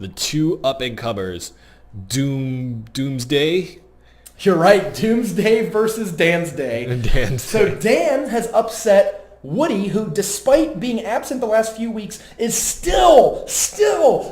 the two up-and-comers, Doomsday. You're right. Doomsday versus Dan's Day. So Dan has upset Woody, who, despite being absent the last few weeks, is still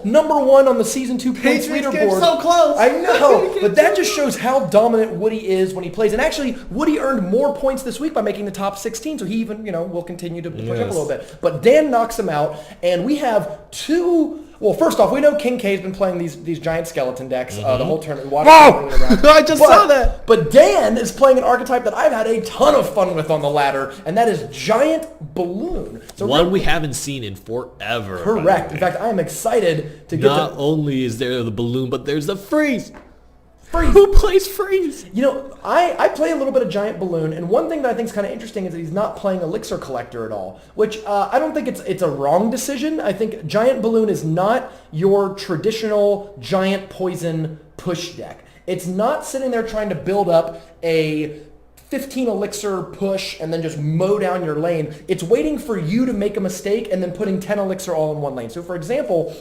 number one on the Season 2 points leaderboard. So close. I know, but that just shows how dominant Woody is when he plays. And actually, Woody earned more points this week by making the top 16, so he even, will continue to push up a little bit. But Dan knocks him out, and we have two... Well, first off, we know KingK has been playing these giant skeleton decks the whole tournament. I just saw that. But Dan is playing an archetype that I've had a ton of fun with on the ladder, and that is Giant Balloon. So one we haven't seen in forever. Correct. In fact, I am excited to get Not only is there the balloon, but there's the freeze. Freeze. Who plays freeze? I play a little bit of Giant Balloon, and one thing that I think is kind of interesting is that he's not playing Elixir Collector at all, which I don't think it's a wrong decision. I think Giant Balloon is not your traditional giant poison push deck. It's not sitting there trying to build up a 15 elixir push and then just mow down your lane. It's waiting for you to make a mistake and then putting 10 elixir all in one lane. So for example,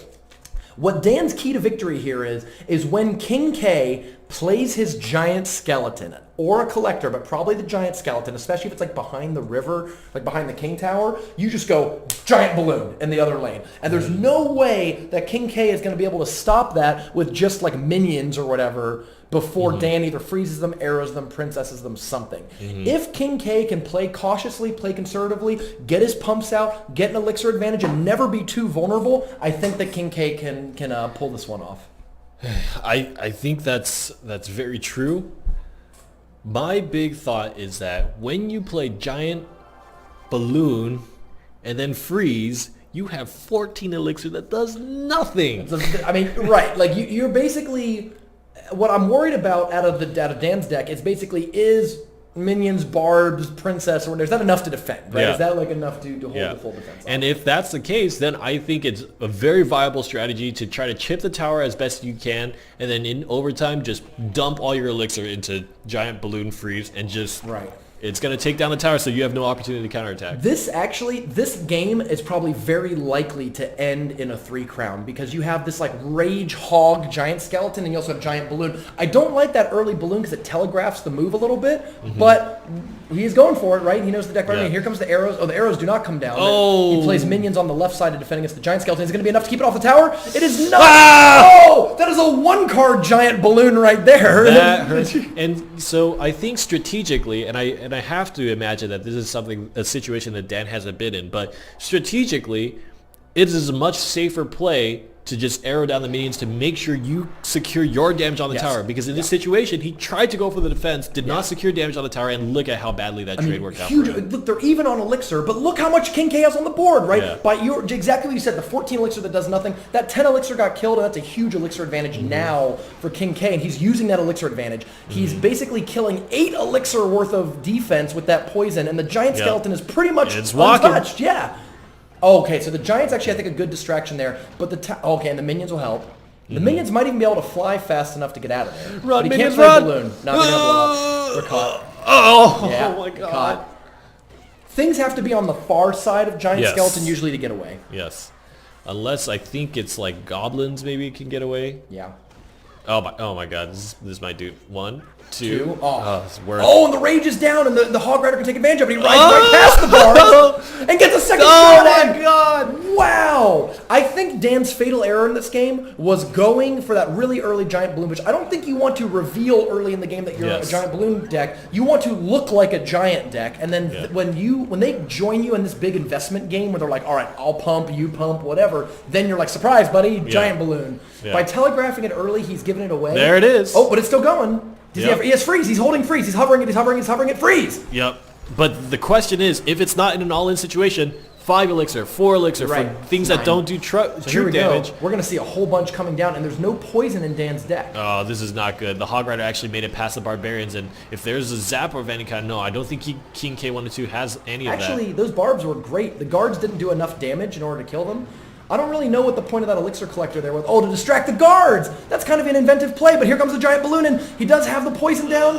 what Dan's key to victory here is when KingK plays his giant skeleton or a collector, but probably the giant skeleton, especially if it's like behind the river, like behind the king tower, you just go Giant Balloon in the other lane. And there's no way that KingK is going to be able to stop that with just like minions or whatever before Dan either freezes them, arrows them, princesses them, something. If KingK can play cautiously, play conservatively, get his pumps out, get an elixir advantage, and never be too vulnerable, I think that KingK can pull this one off. I think that's very true. My big thought is that when you play Giant Balloon and then freeze, you have 14 elixir that does nothing. Right. Like you're basically... What I'm worried about out of Dan's deck is minions, barbs, princess, or is that enough to defend? Right? Yeah. Is that like enough to hold the full defense? And if that's the case, then I think it's a very viable strategy to try to chip the tower as best you can, and then in overtime just dump all your elixir into Giant Balloon freeze and just It's going to take down the tower, so you have no opportunity to counterattack. This game is probably very likely to end in a 3-crown because you have this like Rage Hog Giant Skeleton and you also have Giant Balloon. I don't like that early balloon because it telegraphs the move a little bit, but he's going for it, right? He knows the deck right. Here comes the arrows. Oh, the arrows do not come down. He plays minions on the left side to defend against the Giant Skeleton. Is it going to be enough to keep it off the tower? It is not. Oh, that is a 1-card Giant Balloon right there. That hurts. And so I think strategically, and I have to imagine that this is a situation that Dan hasn't been in, but strategically, it is a much safer play to just arrow down the minions to make sure you secure your damage on the tower. Because in this situation, he tried to go for the defense, did not secure damage on the tower, and look at how badly that trade worked out for him. Look, they're even on elixir, but look how much KingK has on the board, right? By exactly what you said, the 14 elixir that does nothing, that 10 elixir got killed, and that's a huge elixir advantage now for KingK, and he's using that elixir advantage. He's basically killing 8 elixir worth of defense with that poison, and the giant skeleton is pretty much untouched. Okay, so the Giants actually, I think, a good distraction there. But and the minions will help. The minions might even be able to fly fast enough to get out of there. Run, but he minions, can't play run! Balloon. Not going to blow up. We're caught. Oh my god. Caught. Things have to be on the far side of Giant Skeleton usually to get away. Yes. Unless I think it's like goblins maybe can get away. Yeah. Oh my god, this might do 1, 2. It's worth. And the rage is down, and the Hog Rider can take advantage of it. He rides right past the bar and gets a second shot. Oh my god! Wow! I think Dan's fatal error in this game was going for that really early Giant Balloon, which I don't think you want to reveal early in the game that you're a Giant Balloon deck. You want to look like a giant deck, and then when they join you in this big investment game where they're like, all right, I'll pump, you pump, whatever, then you're like, surprise, buddy, Giant Balloon. By telegraphing it early, he's giving it away. There it is. Oh, but it's still going. He has freeze. He's holding freeze. He's hovering it, freeze. Yep. But the question is, if it's not in an all-in situation, 5 elixir, 4 elixir for things that don't do true damage. We're going to see a whole bunch coming down, and there's no poison in Dan's deck. Oh, this is not good. The Hog Rider actually made it past the Barbarians, and if there's a zap of any kind, no, I don't think KingK102 has any of that. Actually, those barbs were great. The guards didn't do enough damage in order to kill them. I don't really know what the point of that elixir collector there was. Oh, to distract the guards! That's kind of an inventive play, but here comes the Giant Balloon, and he does have the poison down.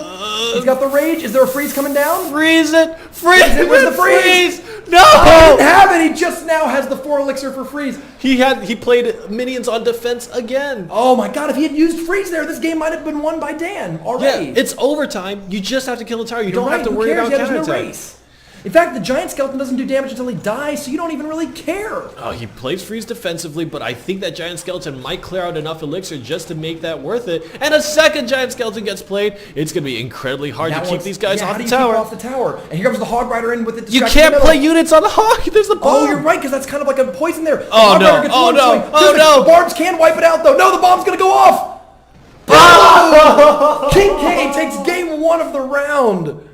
He's got the rage. Is there a freeze coming down? Freeze it! Freeze it! Where's the freeze? No! I didn't have it. He just now has the 4 elixir for freeze. He played minions on defense again. Oh my god, if he had used freeze there, this game might have been won by Dan already. Yeah, it's overtime. You just have to kill the tower. You don't have to Who worry cares? about Yeah, there's no counterattack. race. In fact, the giant skeleton doesn't do damage until he dies, so you don't even really care. Oh, he plays freeze defensively, but I think that giant skeleton might clear out enough elixir just to make that worth it. And a second giant skeleton gets played. It's going to be incredibly hard to keep these guys off the tower. Off the tower? And here comes the Hog Rider in with it. You can't play units on the Hog. There's the bomb. Oh, you're right, because that's kind of like a poison there. Oh, no. Oh, no. Oh, no. The barbs can wipe it out, though. No, the bomb's going to go off. Oh! KingK takes game 1 of the round.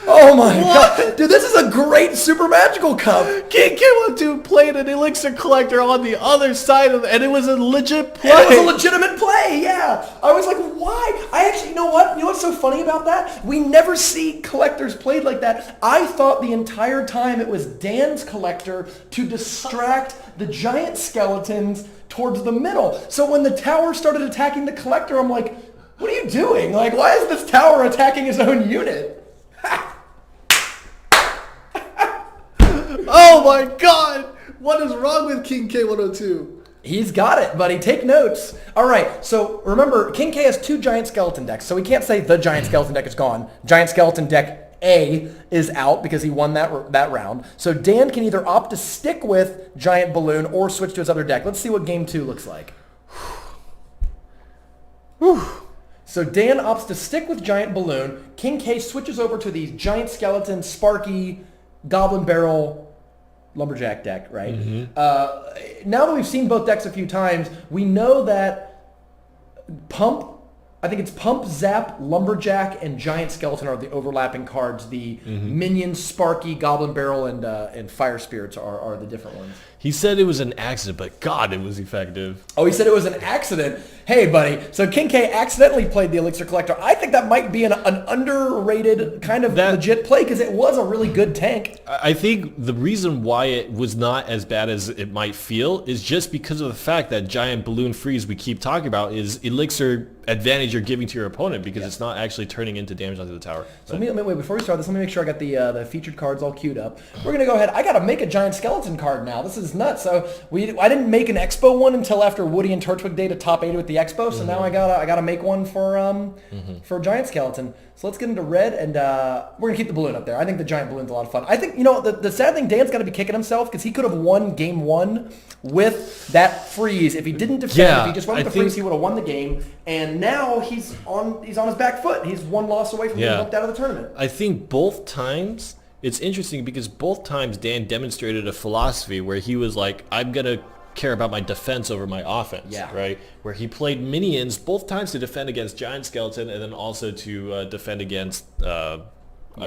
Oh my god. Dude, this is a great Super Magical Cup. KingK102 played an elixir collector on the other side of it, and it was a legit play. And it was a legitimate play, yeah. I was like, why? I actually, you know what? You know what's so funny about that? We never see collectors played like that. I thought the entire time it was Dan's collector to distract the giant skeletons towards the middle. So when the tower started attacking the collector, I'm like, what are you doing? Like, why is this tower attacking his own unit? Oh my god! What is wrong with KingK102? He's got it, buddy. Take notes. All right, so remember, KingK has 2 giant skeleton decks, so we can't say the giant skeleton deck is gone. Giant skeleton deck A is out because he won that round. So Dan can either opt to stick with giant balloon or switch to his other deck. Let's see what game 2 looks like. So Dan opts to stick with giant balloon. KingK switches over to the giant skeleton, Sparky, Goblin Barrel, Lumberjack deck, right? Mm-hmm. Now that we've seen both decks a few times, we know that I think it's Pump, Zap, Lumberjack, and Giant Skeleton are the overlapping cards. The Minions, Sparky, Goblin Barrel, and Fire Spirits are the different ones. He said it was an accident, but God, it was effective. Oh, he said it was an accident. Hey, buddy. So KingK accidentally played the Elixir Collector. I think that might be an underrated kind of legit play because it was a really good tank. I think the reason why it was not as bad as it might feel is just because of the fact that giant balloon freeze we keep talking about is Elixir advantage you're giving to your opponent because it's not actually turning into damage onto the tower. So let me wait, before we start this, let me make sure I got the featured cards all queued up. We're going to go ahead. I got to make a giant skeleton card now. This is nuts. So I didn't make an Expo one until after Woody and Turtwig Day to top 8 with the Expo. So now I gotta make one for giant skeleton. So let's get into red, and we're gonna keep the balloon up there. I think the giant balloon's a lot of fun. I think the sad thing, Dan's got to be kicking himself because he could have won game 1 with that freeze. If he didn't defend, if he just went with the freeze, he would have won the game. And now he's on his back foot. He's 1 loss away from being knocked out of the tournament. I think both times. It's interesting because both times Dan demonstrated a philosophy where he was like, I'm going to care about my defense over my offense, right? Where he played minions both times to defend against Giant Skeleton and then also to defend against, I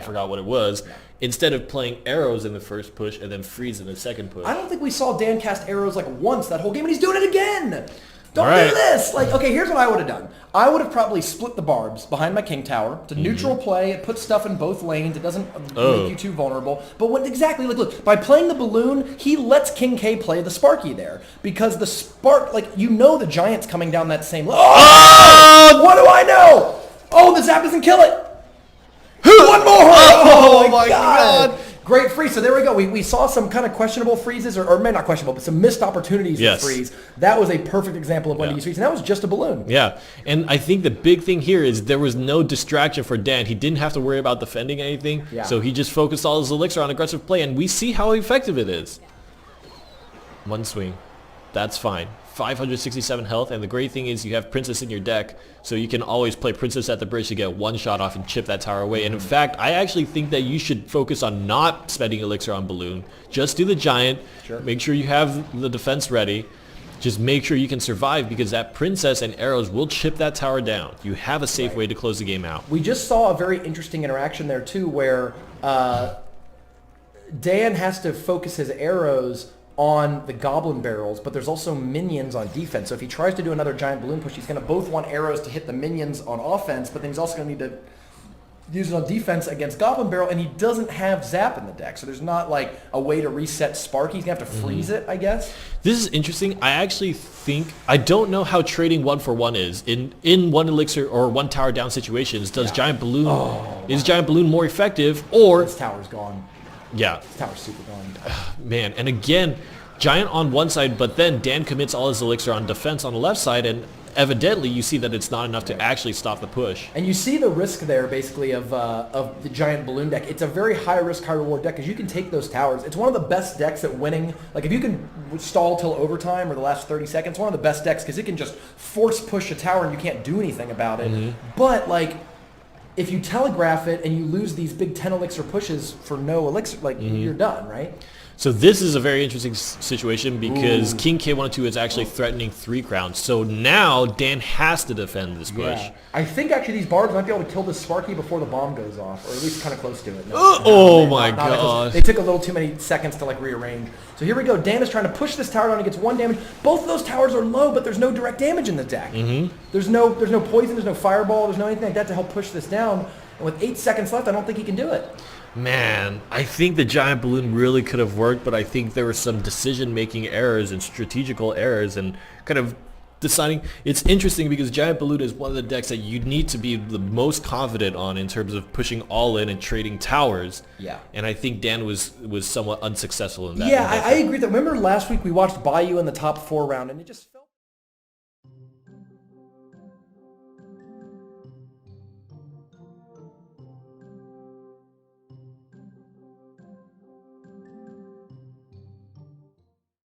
forgot what it was, instead of playing arrows in the first push and then freeze in the second push. I don't think we saw Dan cast arrows like once that whole game, and he's doing it again! Don't do this! Like, okay, here's what I would have done. I would have probably split the barbs behind my King Tower. It's a neutral play. It puts stuff in both lanes. It doesn't make you too vulnerable. But look, by playing the balloon, he lets KingK play the Sparky there. Because the Spark, the Giant's coming down that same lane. Oh! What do I know? Oh, the Zap doesn't kill it! One more! Oh my god! Great freeze. So there we go. We saw some kind of questionable freezes, or maybe not questionable, but some missed opportunities to freeze. That was a perfect example of when to use freeze, and that was just a balloon. Yeah, and I think the big thing here is there was no distraction for Dan. He didn't have to worry about defending anything, so he just focused all his elixir on aggressive play, and we see how effective it is. One swing. That's fine. 567 health, and the great thing is you have Princess in your deck, so you can always play Princess at the bridge to get one shot off and chip that tower away. And in fact, I actually think that you should focus on not spending elixir on balloon. Just do the giant. Make sure you have the defense ready. Just make sure you can survive because that Princess and arrows will chip that tower down. You have a safe way to close the game out. We just saw a very interesting interaction there too, where Dan has to focus his arrows on the Goblin Barrels, but there's also minions on defense. So if he tries to do another giant balloon push, he's going to both want arrows to hit the minions on offense, but then he's also going to need to use it on defense against Goblin Barrel, and he doesn't have Zap in the deck. So there's not like a way to reset Sparky. He's going to have to freeze it, I guess. This is interesting. I actually think, I don't know how trading 1-for-1 is. In one elixir or one tower down situations, does Giant Balloon, is Giant Balloon more effective, or... This tower's gone. Yeah. This tower's super blind. Man, and again, Giant on one side, but then Dan commits all his elixir on defense on the left side, and evidently you see that it's not enough to actually stop the push. And you see the risk there, basically, of the Giant Balloon deck. It's a very high-risk, high-reward deck, because you can take those towers. It's one of the best decks at winning. Like, if you can stall till overtime or the last 30 seconds, one of the best decks, because it can just force push a tower and you can't do anything about it. But, like, if you telegraph it and you lose these big 10 elixir pushes for no elixir, like, you're done, right? So this is a very interesting situation because KingK102 is actually threatening 3 crowns. So now Dan has to defend this push. Yeah. I think actually these bards might be able to kill this Sparky before the bomb goes off, or at least kind of close to it. My gosh. They took a little too many seconds to like rearrange. So here we go. Dan is trying to push this tower down. He gets 1 damage. Both of those towers are low, but there's no direct damage in the deck. There's no poison, there's no fireball, there's no anything like that to help push this down. And with 8 seconds left, I don't think he can do it. Man, I think the Giant Balloon really could have worked, but I think there were some decision-making errors and strategical errors and kind of deciding. It's interesting because Giant Balloon is one of the decks that you need to be the most confident on in terms of pushing all in and trading towers. Yeah. And I think Dan was somewhat unsuccessful in that. Yeah, I agree. Remember last week we watched Bayou in the top 4 round, and it just felt